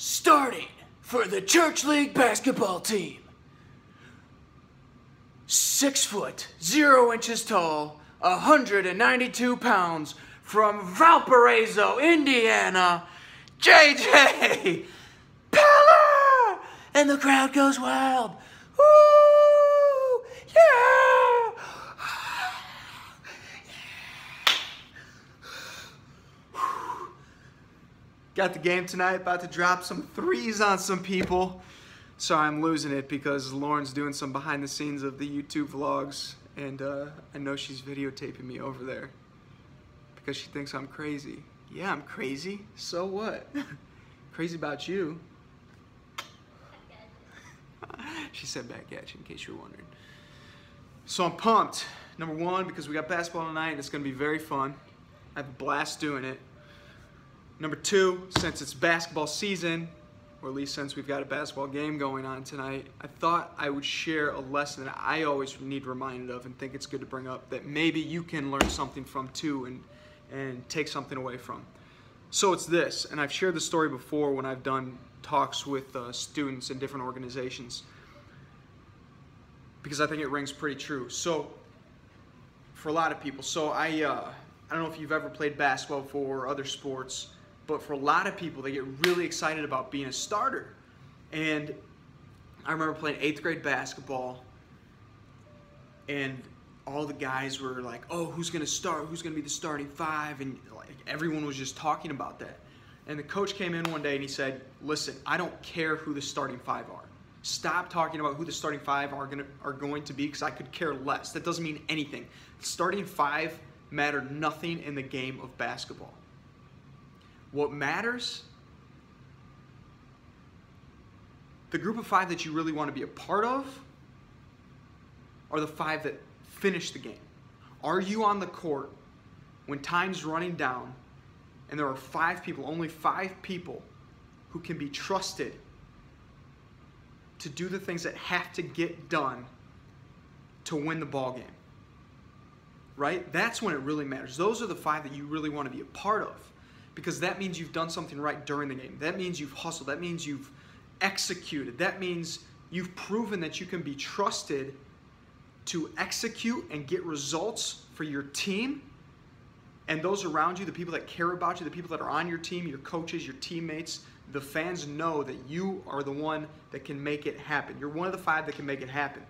Starting for the Church League basketball team. 6 foot, 0 inches tall, 192 pounds, from Valparaiso, Indiana, JJ Peller! And the crowd goes wild. Woo! Yeah! Got the game tonight, about to drop some threes on some people. Sorry, I'm losing it because Lauren's doing some behind the scenes of the YouTube vlogs, and I know she's videotaping me over there because she thinks I'm crazy. Yeah, I'm crazy. So what? Crazy about you. She said back at you, in case you're wondering. So I'm pumped. Number one, because we got basketball tonight and it's going to be very fun. I have a blast doing it. Number two, since it's basketball season, or at least since we've got a basketball game going on tonight, I thought I would share a lesson that I always need reminded of and think it's good to bring up that maybe you can learn something from too and take something away from. So it's this, and I've shared the story before when I've done talks with students in different organizations because I think it rings pretty true. So for a lot of people, I don't know if you've ever played basketball before or other sports, but for a lot of people, they get really excited about being a starter. And I remember playing 8th grade basketball, and all the guys were like, oh, who's going to start? Who's going to be the starting five? And like everyone was just talking about that. And the coach came in one day and he said, listen, I don't care who the starting five are. Stop talking about who the starting five are going to be because I could care less. That doesn't mean anything. Starting five matter nothing in the game of basketball. What matters, the group of five that you really want to be a part of are the five that finish the game. Are you on the court when time's running down and there are 5 people, only 5 people who can be trusted to do the things that have to get done to win the ball game? Right? That's when it really matters. Those are the 5 that you really want to be a part of. Because that means you've done something right during the game. That means you've hustled. That means you've executed. That means you've proven that you can be trusted to execute and get results for your team and those around you, the people that care about you, the people that are on your team, your coaches, your teammates. The fans know that you are the one that can make it happen. You're one of the 5 that can make it happen.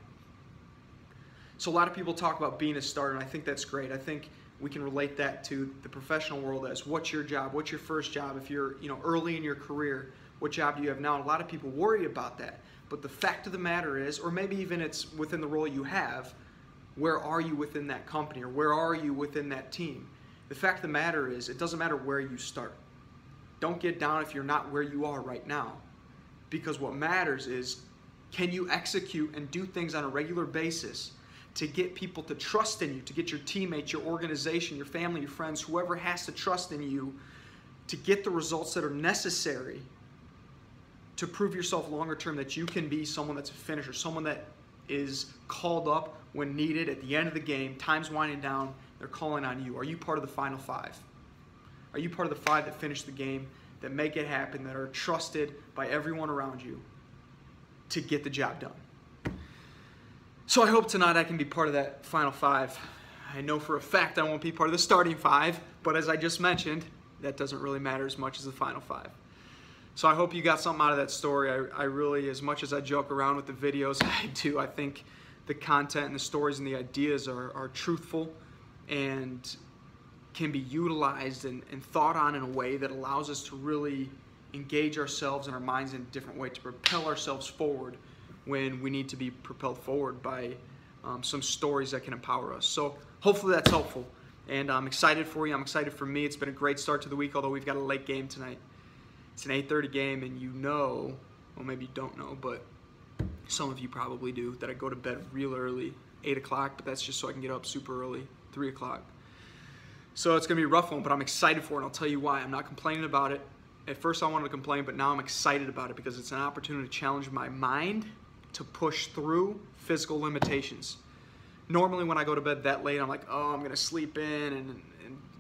So a lot of people talk about being a starter, and I think that's great. I think we can relate that to the professional world as what's your job, what's your first job, if you're early in your career, what job do you have now? And a lot of people worry about that. But the fact of the matter is, or maybe even it's within the role you have, where are you within that company or where are you within that team? The fact of the matter is, it doesn't matter where you start. Don't get down if you're not where you are right now. Because what matters is, can you execute and do things on a regular basis to get people to trust in you, to get your teammates, your organization, your family, your friends, whoever has to trust in you to get the results that are necessary to prove yourself longer term that you can be someone that's a finisher, someone that is called up when needed at the end of the game, time's winding down, they're calling on you. Are you part of the final 5? Are you part of the 5 that finish the game, that make it happen, that are trusted by everyone around you to get the job done? So I hope tonight I can be part of that final 5. I know for a fact I won't be part of the starting 5, but as I just mentioned, that doesn't really matter as much as the final 5. So I hope you got something out of that story. I really, as much as I joke around with the videos, I think the content and the stories and the ideas are truthful and can be utilized and thought on in a way that allows us to really engage ourselves and our minds in a different way to propel ourselves forward when we need to be propelled forward by some stories that can empower us. So hopefully that's helpful. And I'm excited for you. I'm excited for me. It's been a great start to the week, although we've got a late game tonight. It's an 8:30 game, and you know, well, maybe you don't know, but some of you probably do, that I go to bed real early, 8 o'clock, but that's just so I can get up super early, 3 o'clock. So it's going to be a rough one, but I'm excited for it, and I'll tell you why. I'm not complaining about it. At first I wanted to complain, but now I'm excited about it because it's an opportunity to challenge my mind to push through physical limitations. Normally when I go to bed that late, I'm like, oh, I'm going to sleep in and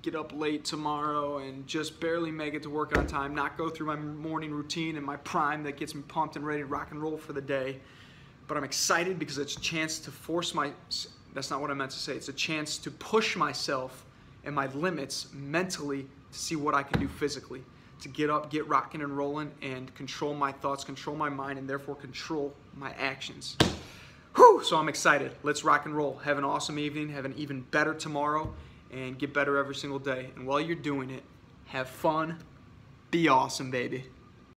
get up late tomorrow and just barely make it to work on time, not go through my morning routine and my prime that gets me pumped and ready to rock and roll for the day. But I'm excited because it's a chance to that's not what I meant to say. It's a chance to push myself and my limits mentally to see what I can do physically, to get up, get rocking and rolling, and control my thoughts, control my mind, and therefore control my actions. Whew, so I'm excited. Let's rock and roll. Have an awesome evening. Have an even better tomorrow, and get better every single day. And while you're doing it, have fun. Be awesome, baby.